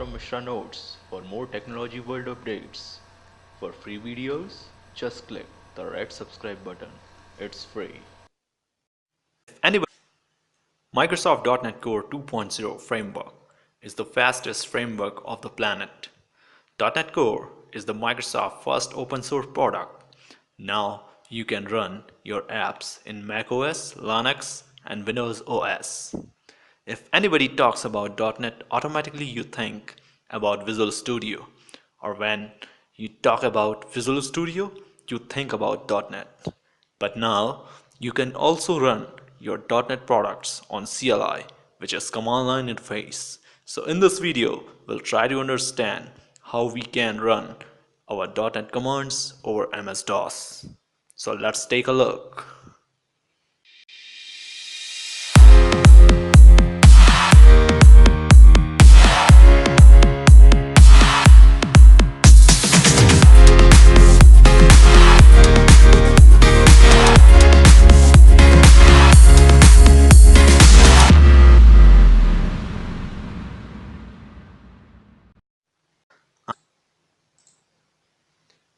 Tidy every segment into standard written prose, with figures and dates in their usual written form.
Sourabh Mishra Notes for more technology world updates. For free videos, just click the red subscribe button. It's free. Anyway, Microsoft .NET Core 2.0 framework is the fastest framework of the planet. .NET Core is the Microsoft first open source product. Now you can run your apps in macOS, Linux, and Windows OS. If anybody talks about .NET, automatically you think about Visual Studio. Or when you talk about Visual Studio, you think about .NET. But now you can also run your .NET products on CLI, which is command line interface. So in this video, we'll try to understand how we can run our .NET commands over MS-DOS. So let's take a look.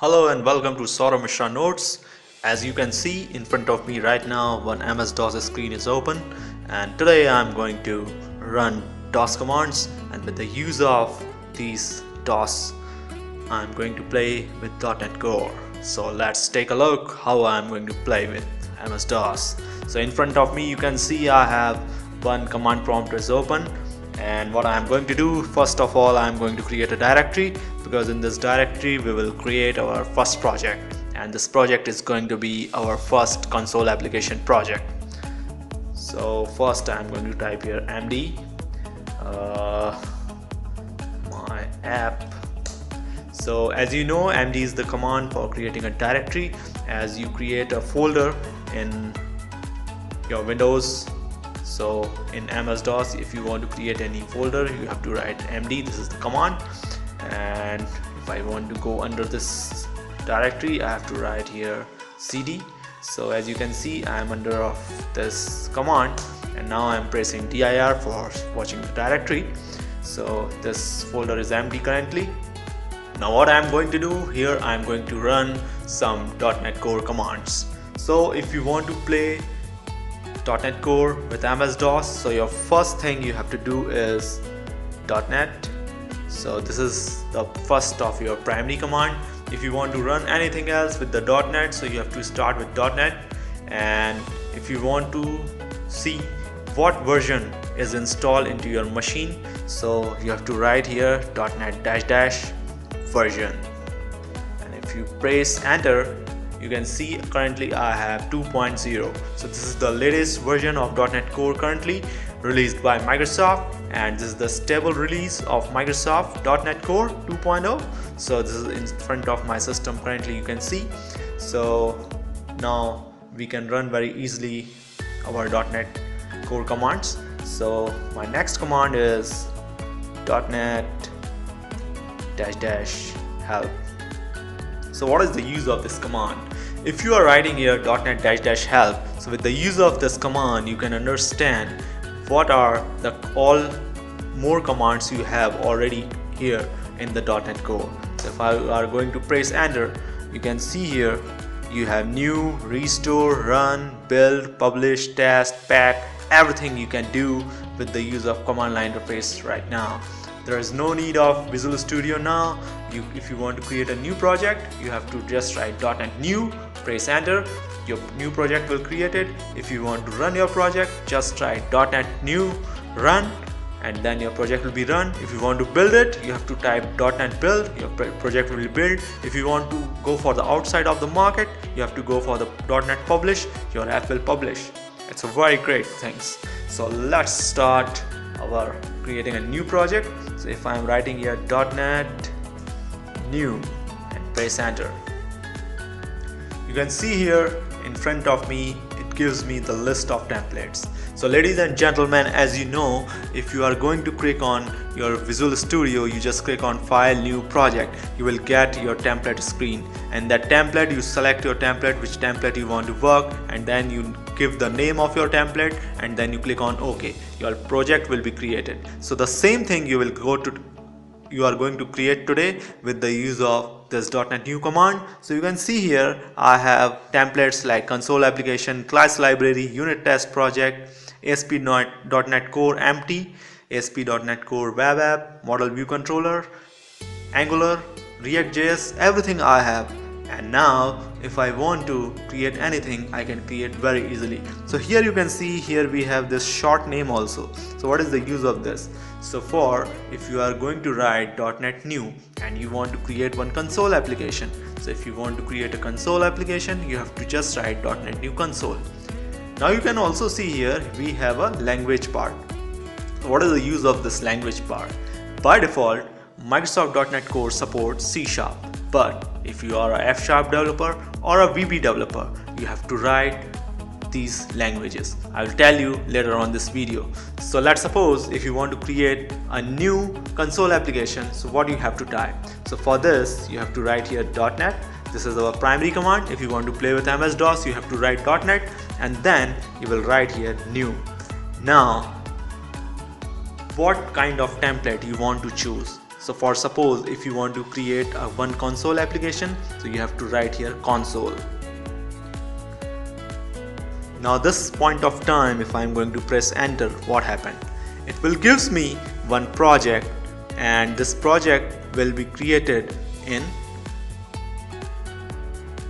Hello and welcome to Sourabh Mishra Notes. As you can see in front of me right now, one MS-DOS screen is open, and today I'm going to run DOS commands, and with the use of these DOS I'm going to play with .NET Core. So let's take a look how I'm going to play with MS-DOS. So in front of me you can see I have one command prompt is open, and what I'm going to do, first of all, I'm going to create a directory, because in this directory we will create our first project, and this project is going to be our first console application project. So first I'm going to type here md my app. So as you know, md is the command for creating a directory. As you create a folder in your Windows, so in MS-DOS, if you want to create any folder, you have to write md, this is the command. And if I want to go under this directory, I have to write here cd. So as you can see, I am under of this command, and now I am pressing dir for watching the directory. So this folder is empty currently. Now what I am going to do here, I am going to run some .NET Core commands. So if you want to play .NET Core with MS-DOS, so your first thing you have to do is .NET. So this is the first of your primary command. If you want to run anything else with the .NET, so you have to start with .NET. And if you want to see what version is installed into your machine, so you have to write here .NET -- version. And if you press enter, you can see currently I have 2.0. So this is the latest version of .NET Core currently released by Microsoft, and this is the stable release of Microsoft .NET Core 2.0. So this is in front of my system currently, you can see. So now we can run very easily our .NET Core commands. So my next command is .NET -- help. So what is the use of this command? If you are writing here .NET -- help, so with the use of this command you can understand what are the all more commands you have already here in the .NET Core. So if I are going to press enter, you can see here you have new, restore, run, build, publish, test, pack, everything you can do with the use of command line interface right now. There is no need of Visual Studio now. If you want to create a new project, you have to just write .NET new, press enter, your new project will create it. If you want to run your project, just write .NET new, run, and then your project will be run. If you want to build it, you have to type .NET build, your project will be built. If you want to go for the outside of the market, you have to go for the .NET publish, your app will publish. It's a very great things. So let's start our creating a new project. So if I'm writing here .NET new and press enter, you can see here in front of me it gives me the list of templates. So ladies and gentlemen, as you know, if you are going to click on your Visual Studio, you just click on file, new project, you will get your template screen, and that template you select your template, which template you want to work, and then you give the name of your template, and then you click on OK. Your project will be created. So the same thing you will go to you are going to create today with the use of this .NET New command. So you can see here I have templates like console application, class library, unit test project, ASP.NET Core empty, ASP.NET Core web app, model view controller, Angular, React.js, everything I have. And now if I want to create anything, I can create very easily. So here you can see here we have this short name also. So what is the use of this? So for if you are going to write .NET New and you want to create one console application. So if you want to create a console application, you have to just write .NET New console. Now you can also see here we have a language part. What is the use of this language part? By default, Microsoft.NET Core supports C#, but if you are a F# developer or a VB developer, you have to write these languages. I will tell you later on this video. So let's suppose if you want to create a new console application, so what you have to type? So for this, you have to write here .NET. This is our primary command. If you want to play with MS-DOS, you have to write .NET and then you will write here new. Now, what kind of template you want to choose? So for suppose if you want to create a one console application, so you have to write here console. Now this point of time, if I'm going to press enter, what happened? It will gives me one project and this project will be created in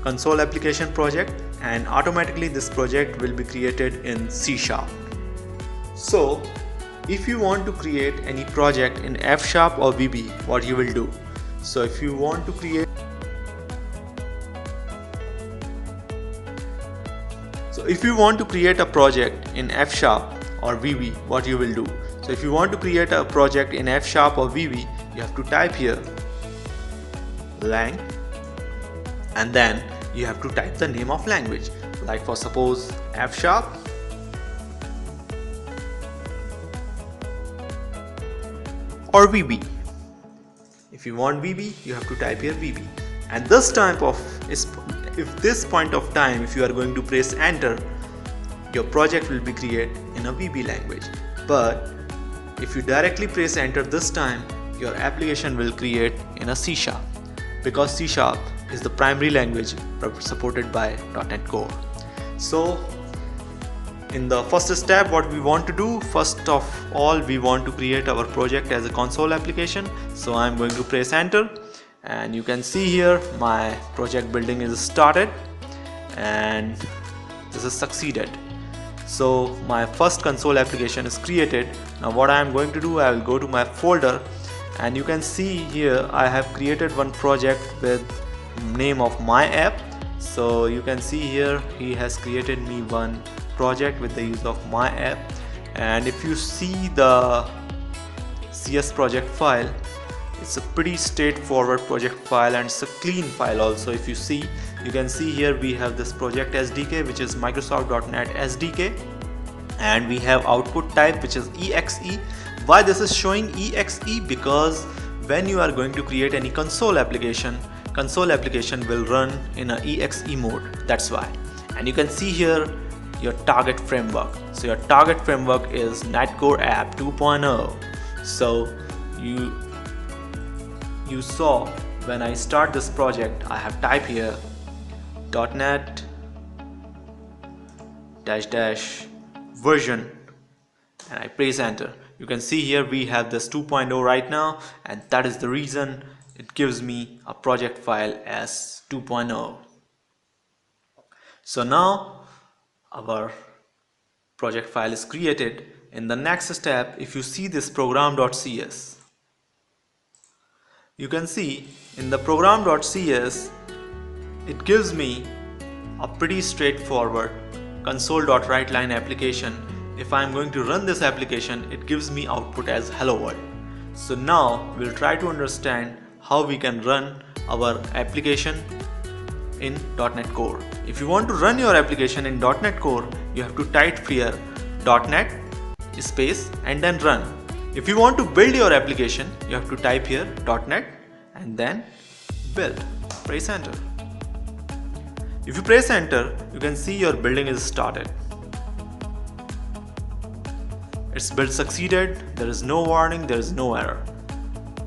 console application project and automatically this project will be created in C#. So if you want to create any project in F# or VB, what you will do? So if you want to create a project in F# or VB, what you will do? So if you want to create a project in F# or VB, you have to type here lang and then you have to type the name of language, like for suppose F# or VB. If you want VB, you have to type here VB. And this type of if this point of time, if you are going to press enter, your project will be created in a VB language. But if you directly press enter this time, your application will create in a C#, because C# is the primary language supported by .NET Core. So in the first step, what we want to do, first of all, we want to create our project as a console application. So I'm going to press enter and you can see here my project building is started and this is succeeded. So my first console application is created. Now what I am going to do, I will go to my folder and you can see here I have created one project with name of my app. So you can see here he has created me one project with the use of my app, and if you see the CS project file, it's a pretty straightforward project file and it's a clean file also. If you see, you can see here we have this project SDK, which is Microsoft.NET SDK, and we have output type, which is exe. Why this is showing exe? Because when you are going to create any console application will run in a exe mode, that's why. And you can see here your target framework. So your target framework is NetCore App 2.0. So you saw when I start this project, I have typed here .NET version and I press enter. You can see here we have this 2.0 right now, and that is the reason it gives me a project file as 2.0. So now our project file is created. In the next step, if you see this program.cs, you can see in the program.cs it gives me a pretty straightforward console.writeLine application. If I am going to run this application, it gives me output as hello world. So now we'll try to understand how we can run our application in .NET Core. If you want to run your application in .NET Core, you have to type here .NET space and then run. If you want to build your application, you have to type here .NET and then build. Press enter. If you press enter, you can see your building is started. Its build succeeded. There is no warning, there is no error.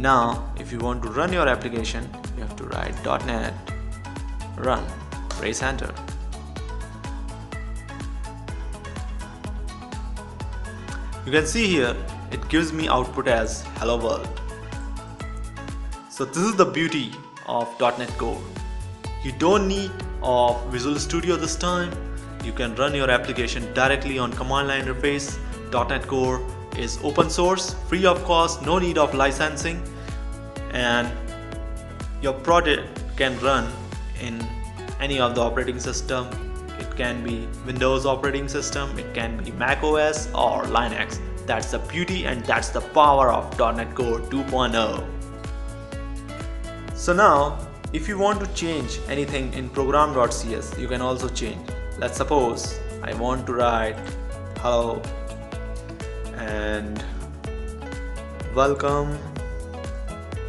Now if you want to run your application, you have to write .NET run, press enter. You can see here it gives me output as hello world. So this is the beauty of .NET Core. You don't need of Visual Studio this time. You can run your application directly on command line interface. .NET Core is open source, free of cost, no need of licensing, and your project can run in any of the operating system. It can be Windows operating system, it can be Mac OS or Linux. That's the beauty and that's the power of .NET Core 2.0. So now if you want to change anything in program.cs, you can also change. Let's suppose I want to write hello and welcome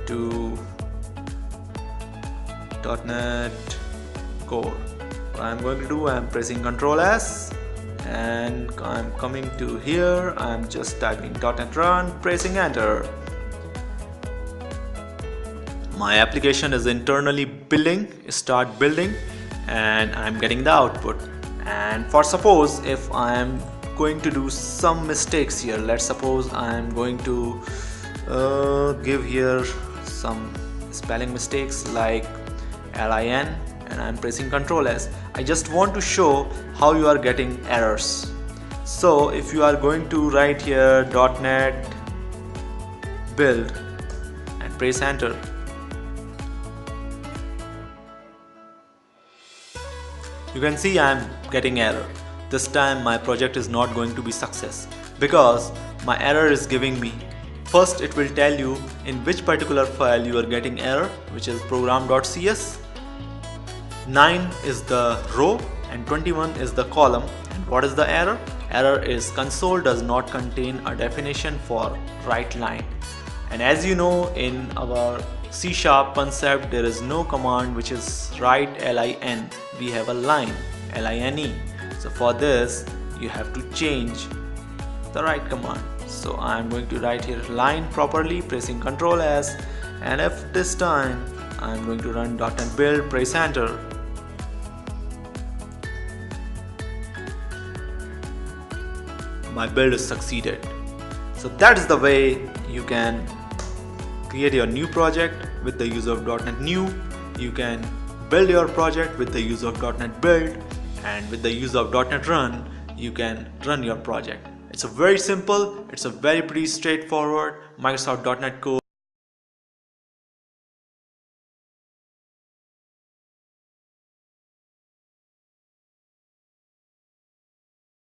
to .NET Core. What I'm going to do, I'm pressing Ctrl S and I'm coming to here, I'm just typing .NET run, pressing enter. My application is internally building, start building, and I'm getting the output. And for suppose if I'm going to do some mistakes here, let's suppose I'm going to give here some spelling mistakes like LIN, and I'm pressing Ctrl S. I just want to show how you are getting errors. So if you are going to write here .NET build and press enter, you can see I'm getting error. This time my project is not going to be success because my error is giving me, first it will tell you in which particular file you are getting error, which is program.cs. 9 is the row and 21 is the column. And what is the error? Error is console does not contain a definition for write line. And as you know, in our C# concept there is no command which is write LIN. We have a line, LINE. So for this you have to change the write command. So I am going to write here line properly, pressing Ctrl S, and if this time I am going to run .NET build, press enter. My build is succeeded. So that is the way you can create your new project with the use of .NET New. You can build your project with the use of .NET Build, and with the use of .NET Run you can run your project. It's a very simple, it's a very pretty straightforward Microsoft .NET Core